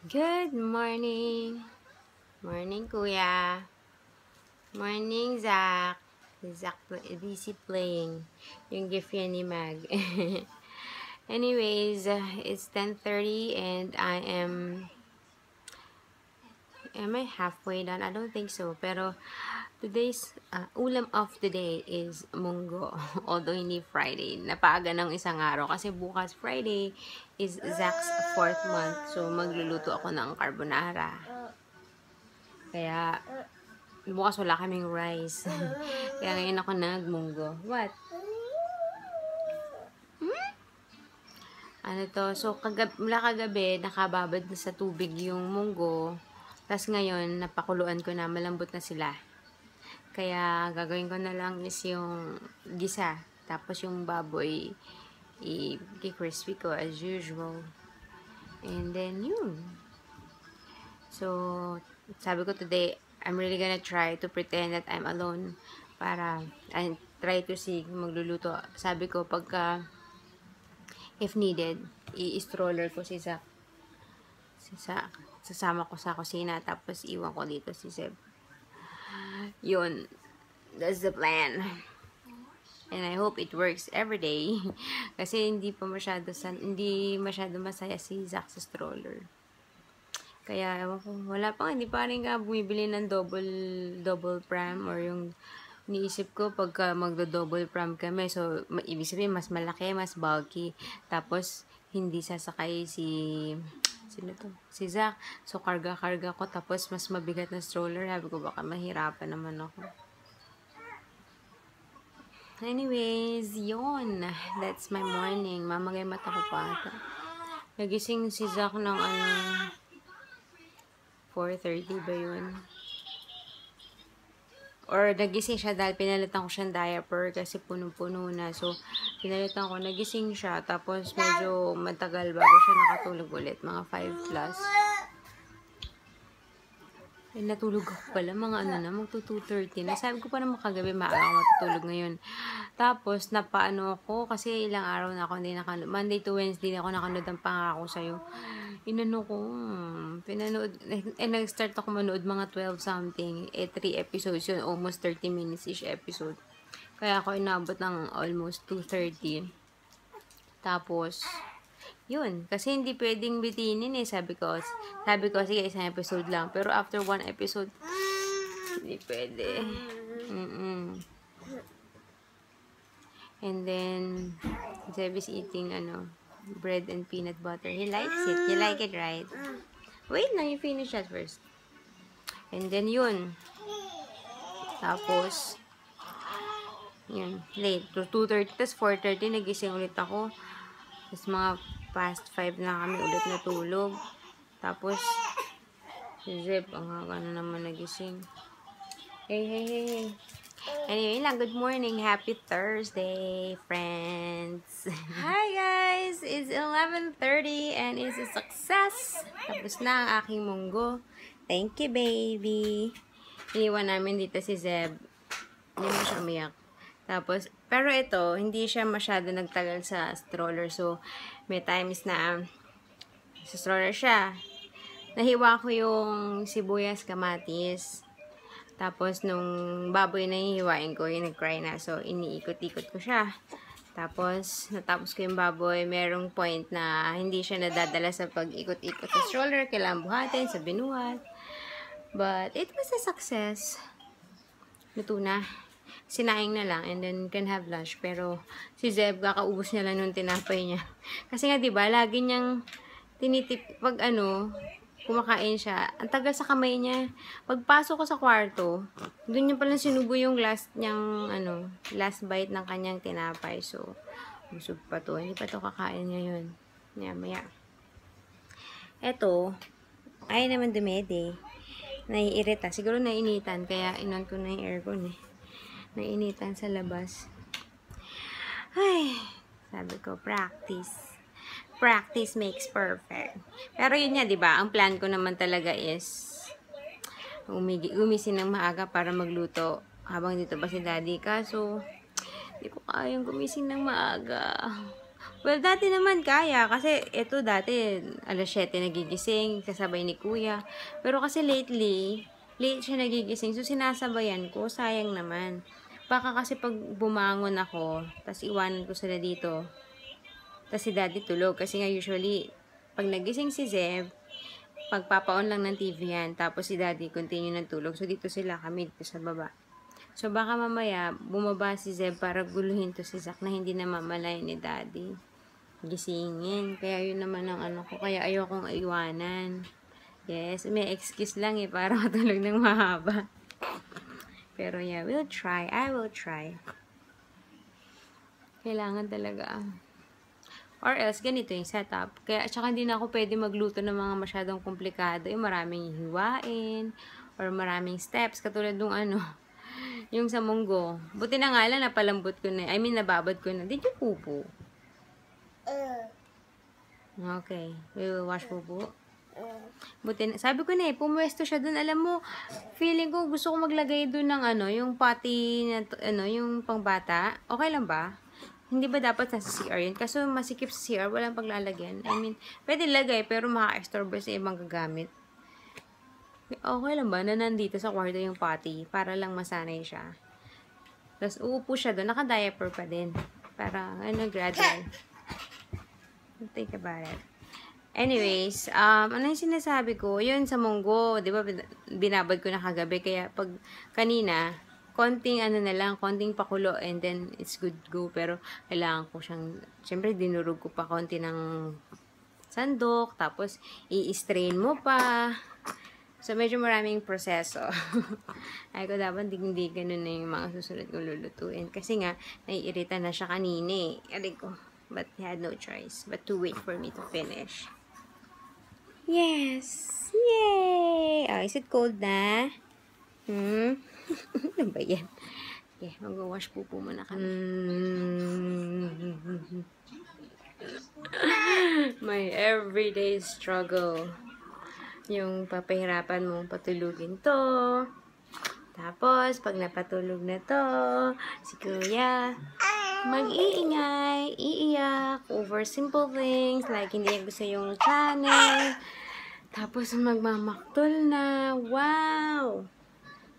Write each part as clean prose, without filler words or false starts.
Good morning. Morning, Kuya. Morning, Zach. Zach busy playing yung gift yan ni Mag. Anyways, it's 10:30 and am I halfway done? I don't think so. Pero today's ulam of the day is munggo. Although hindi Friday. Napaaga ng isang araw kasi bukas Friday is Zach's 4th month. So magluluto ako ng carbonara. Kaya bukas wala kaming rice. Kaya ngayon ako nagmunggo. What? Ano to? So, mula kagabi, nakababad na sa tubig yung munggo. Tapos ngayon, napakuluan ko na. Malambot na sila. Kaya, gagawin ko na lang is yung gisa. Tapos yung baboy, i-crispy ko as usual. And then, yun. So, sabi ko today, I'm really gonna try to pretend that I'm alone para and try to see magluluto. Sabi ko, pagka if needed, i-stroller ko si Zach. Sasama ko sa kusina, tapos iwan ko dito si Zeb. Yun. That's the plan. And I hope it works every day. Kasi hindi masyado masaya si Zach sa stroller. Kaya, ewan ko, wala pa, hindi pa rin nga bumibili ng double pram or yung niisip ko pagka magdo-double pram kami. So, ibig sabihin, mas malaki, mas bulky. Tapos, hindi sasakay sino to? Si Zach. So, karga-karga ko. Tapos, mas mabigat na stroller. Sabi ko, baka mahirapan naman ako. Anyways, yun. That's my morning. Mamagay mata ko pa ata. Nagising si Zach ng 4:30 ba yun? Or nagising siya dahil pinalitan ko siyang diaper kasi punong-puno na. So, pinalitan ko, nagising siya. Tapos, medyo matagal bago siya nakatulog ulit. Mga 5 plus. Eh, natulog ako pala. Mga magto 2:30 na. Sabi ko pa naman kagabi, maaga ako matutulog ngayon. Tapos, napaano ako kasi ilang araw na ako hindi nakanood. Monday to Wednesday na ako nakanood ng Pangako Sa'yo. Pinanood, nag-start ako manood mga 12 something. 3 episodes yun. Almost 30 minutes each episode. Kaya ako inabot ng almost 2:30. Tapos, yun. Kasi hindi pwedeng bitinin eh. Sabi ko, sige, isang episode lang. Pero after one episode, hindi pwede. And then, Zeb is eating, bread and peanut butter. He likes it. You like it, right? Wait lang, you finish that first. And then, yun. Tapos, yun, late. 2:30, tapos 4:30, nagising ulit ako. Tapos, mga past 5 na kami ulit natulog. Tapos, si Zeb, ang naman nagising. Hey. Anyway lang, good morning. Happy Thursday, friends. Hi, guys. It's 11:30 and it's a success. Tapos na ang aking munggo. Thank you, baby. Iniwan namin dito si Zeb. Hindi mo siya umiyak. Tapos, pero ito, hindi siya masyado nagtagal sa stroller. So, may times na sa stroller siya. Nahiwa ko yung sibuyas, kamatis. Tapos, nung baboy na hihiwain ko, yung nag-cry na. So, iniikot-ikot ko siya. Tapos, natapos ko yung baboy. Merong point na hindi siya nadadala sa pag-ikot-ikot sa stroller. Kailangan buhatin sa binuhat. But, it was a success. Luto na. Sinaing na lang and then can have lunch. Pero, si Zeb, kakaubos niya lang nung tinapay niya. Kasi nga, diba, lagi niyang tinitip, pag kumakain siya, ang tagal sa kamay niya. Pagpasok ko sa kwarto, doon niya palang sinubo yung last bite ng kanyang tinapay. So, busog pa to. Hindi pa to kakain ngayon. Maya. Eto, ay naman dumede. Naiirita. Siguro nainitan, kaya inon ko na yung aircon eh. Nainitan sa labas. Ay, sabi ko, practice. Practice makes perfect. Pero yun nga, diba? Ang plan ko naman talaga is gumising ng maaga para magluto habang dito pa si daddy. Kaso, hindi ko kayang gumising ng maaga. Well, dati naman kaya. Kasi ito dati, alas 7 nagigising, kasabay ni kuya. Pero kasi lately, late siya nagigising. So, sinasabayan ko. Sayang naman. Baka kasi pag bumangon ako, tas iwanan ko sila dito. Tas si daddy tulog. Kasi nga usually, pag nagising si Zeb, pagpapaon lang ng TV yan. Tapos si daddy continue ng tulog. So, dito sila kami, dito sa baba. So, baka mamaya, bumaba si Zeb para guluhin to si Zach na hindi na mamalay ni daddy. Gisingin. Kaya yun naman ang ano ko. Kaya ayokong iwanan. Yes, may excuse lang para matulog ng mahaba. Pero yeah, we'll try. I will try. Kailangan talaga. Or else, ganito yung setup. Kaya, tsaka hindi na ako pwede magluto ng mga masyadong komplikado. Yung maraming hiwain, or maraming steps. Katulad nung yung sa munggo. Buti na nga lang, napalambot ko na. I mean, nababad ko na. Did you pupo? Okay. We will wash pupo. Buti na. Sabi ko na pumwesto siya dun. Alam mo, feeling ko gusto ko maglagay dun ng yung potty na, yung pangbata. Okay lang ba? Hindi ba dapat nasa CR yun? Kaso masikip sa CR, walang paglalagyan. I mean, pwede lagay, pero maka-estorbo sa ibang gagamit. Okay lang ba na nandito sa kwarto yung potty? Para lang masanay siya. Tapos, uupo siya doon. Naka-diaper pa din. Para, gradual. Think about it. Anyways, ano yung sinasabi ko? Yun sa munggo, di ba, binabad ko na kagabi. Kaya pag kanina, konting na lang, konting pakulo, and then it's good to go. Pero kailangan ko siyang, syempre dinurog ko pa konti ng sandok, tapos i-strain mo pa. So, medyo maraming proseso. Ay ko dapat hindi ganun na yung mga susunod kong lulutuin. Kasi nga, naiirita na siya kanina Aray ko. But he had no choice but to wait for me to finish. Yes! Yay! Oh, is it cold na? Ano ba yan? Okay, mag-wash pupo muna kami. My everyday struggle. Yung papahirapan mong patulugin to. Tapos, pag napatulog na to, si kuya, mag-iingay, iiyak, over simple things, like hindi niya gusto yung channel. Tapos, magmamaktol na. Wow!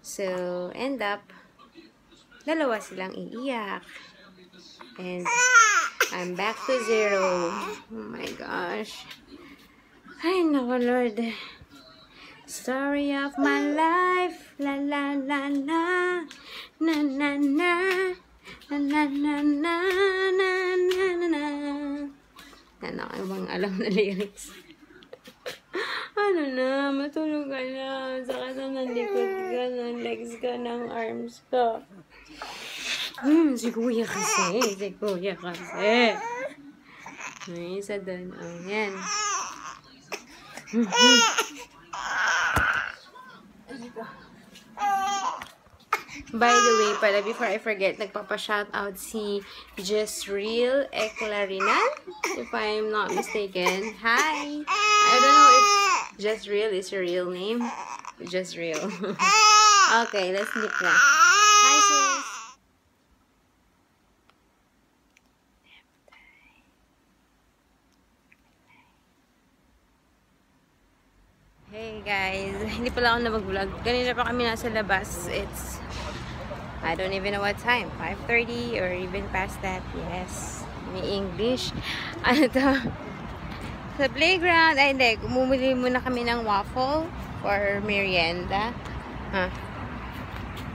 So, end up, dalawa silang iiyak. And, I'm back to 0. Oh my gosh. Ay, naku, Lord. Story of my life. La, la, la, la. Na, na, na. Na, na, na, na, na, na, na, na. Ano, ibang alam na lyrics. Ano na, matulog ka na. Saka na ng likod ka, ng legs ka, ng arms ka. Si kuya kasi. Si kuya kasi. May isa doon. Oh, yan. By the way, pala, before I forget, nagpapa-shoutout si Jezreel Eclarinan, if I'm not mistaken. Hi! I don't know if Jezreel is your real name. Jezreel. Okay, let's look na. Hi, sis! Hey guys, hindi pala ako na mag-vlog. Kanina pa kami nasa labas. It's, I don't even know what time. 5:30 or even past that. Yes. May English. Ano to? Sa playground. Ay, hindi. Umumili muna kami ng waffle for merienda.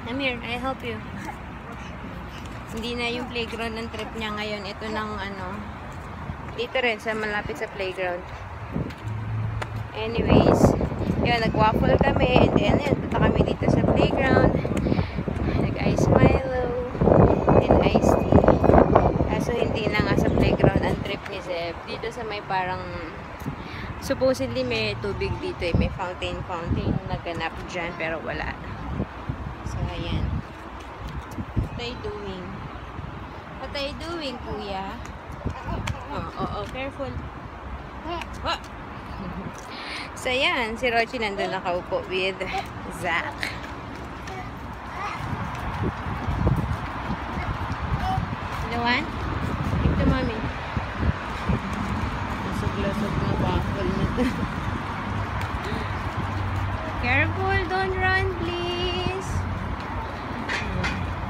Come here, I'll help you. Hindi na yung playground ng trip niya ngayon. Ito ng dito rin sa malapit sa playground. Anyways, yun, nag-waffle kami, and then, yun, punta kami dito sa playground, nag-ice Milo, and iced tea. Kaso, hindi na nga sa playground ang trip ni Zeb. Dito sa may parang, supposedly may tubig dito may fountain naganap dyan, pero wala. So, ayan. What are you doing? What are you doing, kuya? Oh, careful. What? So, yan. Si Rochi nandun nakaupo with Zach. Hello, Juan? Give to mommy. Careful, don't run, please.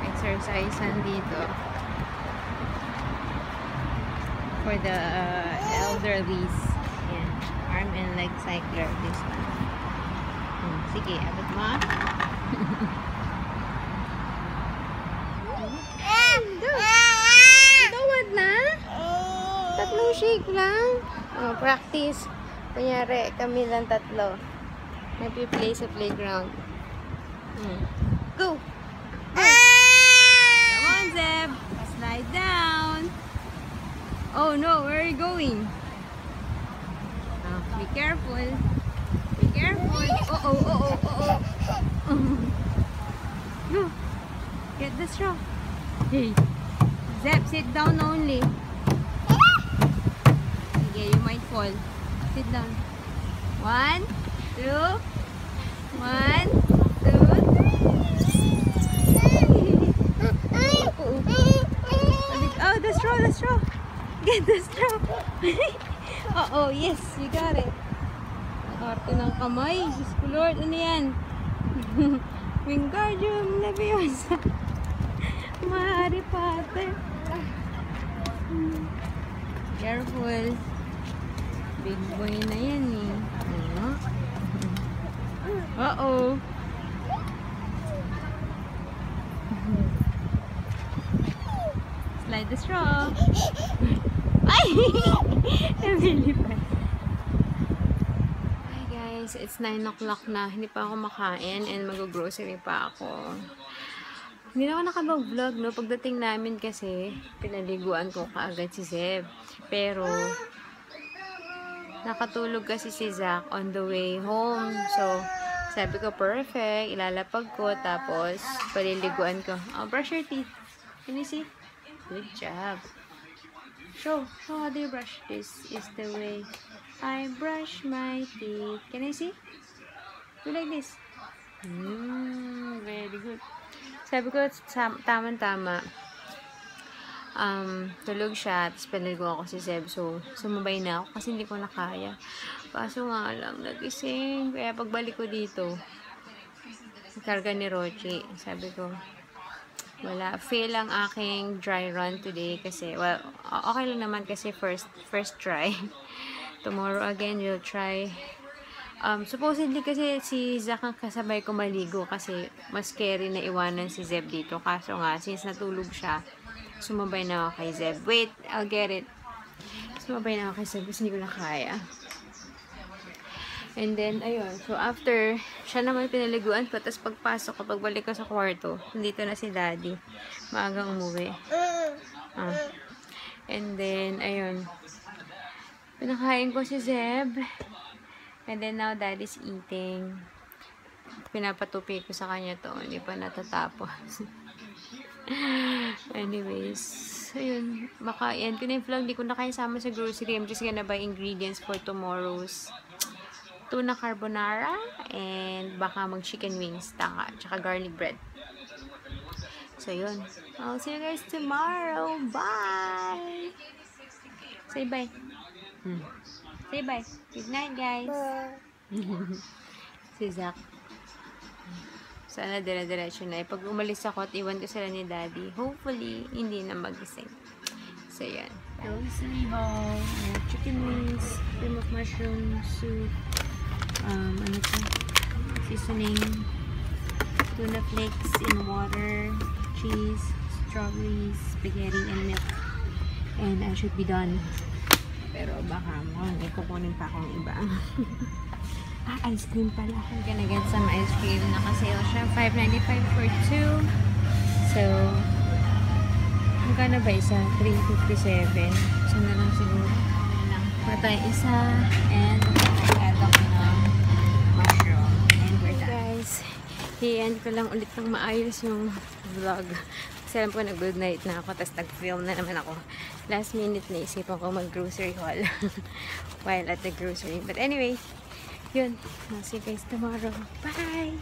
Exercise dito for the elderlies. Yan. Arm and leg cycler, this one. Sige, abot mo. Tawad na? Tatlong shake lang. Oh, practice. Kunyari, kami lang tatlo. Nagpi-play sa playground. Go! Come on, Zeb. Slide down. Oh no, where are you going? Be careful. Be careful. Go. Get the straw. Hey. Zeb, sit down only. Okay, you might fall. Sit down. 1, 2. 1, 2, 3. Oh, the straw, the straw. Get the straw. Oh, yes, you got it. Arte ng kamay. Diyos ko Lord, ano yan? Wingardium Leviosa. Harry Potter. Careful. Big boy na yan eh. Uh-oh. Slide the straw. Ay! Nabilipan. Hi guys, it's 9 o'clock na. Hindi pa ako makain and mag-grocery pa ako. Hindi na ako nakabag-vlog, no? Pagdating namin kasi, pinaliguan ko kaagad si Zeb. Pero, nakatulog kasi si Zach on the way home. So, sabi ko, perfect. Ilalapag ko. Tapos, paliliguan ko. Oh, brush your teeth. Can you see? Good job. Show how do you brush? This is the way I brush my teeth. Can I see? Do like this. Very good. Sabi ko, tama-tama. Tulog siya, tapos pinaligo ako si Zeb. So, sumabay na ako kasi hindi ko na kaya. Kaso nga lang, nagising. Kaya pagbalik ko dito, karga ni Rochi. Sabi ko, wala. Fail ang aking dry run today kasi, well, okay lang naman kasi first try. Tomorrow again, we'll try. Supposedly kasi si Zach ang kasabay ko maligo kasi mas scary na iwanan si Zeb dito. Kaso nga, since natulog siya, sumabay na ako kay Zeb. Wait, I'll get it. Sumabay na ako kay Zeb kasi hindi ko na kaya. And then, ayun. So, after, siya naman pinaliguan ko. Tapos, pagpasok ko, pagbalik ko sa kwarto, nandito na si Daddy. Maagang umuwi. And then, ayun. Pinakain ko si Zeb. And then, now, Daddy's eating. Pinapatupi ko sa kanya to. Hindi pa natatapos. Anyways, ayun. Baka, yan ko na yung vlog. Hindi ko na kaya sama sa grocery. I'm just gonna buy ingredients for tomorrow's tuna carbonara and baka mag chicken wings tsaka garlic bread. So yun, I'll see you guys tomorrow. Bye. Say bye. Say bye. Good night, guys. Si Zach, sana dire-diretso na. Pag umalis ako at iwan ko sila ni Daddy, hopefully hindi na magising. So yan, grocery haul, chicken wings, cream of mushroom soup, ano to? Seasoning, tuna flakes in water, cheese, strawberries, spaghetti, and milk. And I should be done. Pero baka may kukunin pa akong iba. Ice cream pala. I'm gonna get some ice cream. Naka-sale siya. $5.95 for 2. So, magkano ba isa? $3.57. So, na lang siguro. Patay isa. And, add ako ng mushroom. And we're done. Guys, i-end ko lang ulit ng maayos yung vlog. Kasi alam ko nag-good night na ako. Tapos nag-film na naman ako. Last minute na isipan ko mag-grocery haul. While at the grocery. But anyway, yun. I'll see you guys tomorrow. Bye!